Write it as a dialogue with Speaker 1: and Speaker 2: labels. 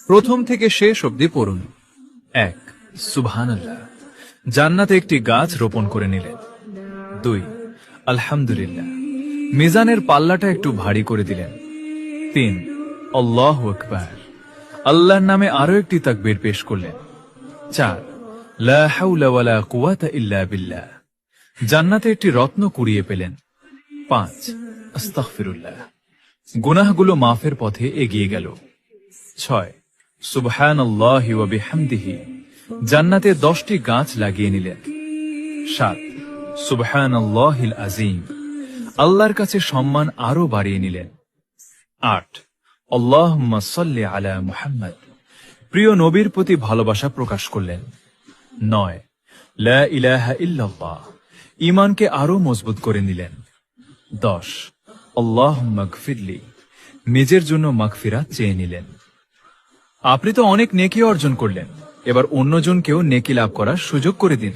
Speaker 1: প্রথম থেকে শেষ অবধি পড়ুন। 1, সুবহানাল্লাহ, জান্নাতে একটি গাছ রোপণ করে নিলেন। 2, আলহামদুলিল্লাহ, মিজানের পাল্লাটা একটু ভারী করে দিলেন। 3, আল্লাহু আকবার, আল্লাহর নামে আরো একটি তাকবীর পেশ করলেন। 4, লা হাওলা ওয়ালা কুওয়াতা ইল্লা বিল্লাহ, জান্নাতে একটি রত্ন কুড়িয়ে পেলেন। 5, আস্তাগফিরুল্লাহ, গুনাহগুলো মাফের পথে এগিয়ে গেল। 6, সুবহানাল্লাহি ওয়া বিহামদিহি, জান্নাতে 10টি গাছ লাগিয়ে নিলেন। 7, সুবহানাল্লাহিল আযীম, আল্লাহর কাছে সম্মান আরো বাড়িয়ে নিলেন। 8, আল্লাহুম্মা সাল্লি আলা মুহাম্মদ, প্রিয় নবীর প্রতি ভালোবাসা প্রকাশ করলেন। 9, লা ইলাহা ইল্লাল্লাহ, ঈমানকে আরো মজবুত করে নিলেন। 10, আল্লাহুম্মা গফিরলি, নিজের জন্য মাগফিরাত চেয়ে নিলেন। আপনি তো অনেক নেকি অর্জন করলেন, এবার অন্যজনকেও নেকি লাভ করার সুযোগ করে দিন।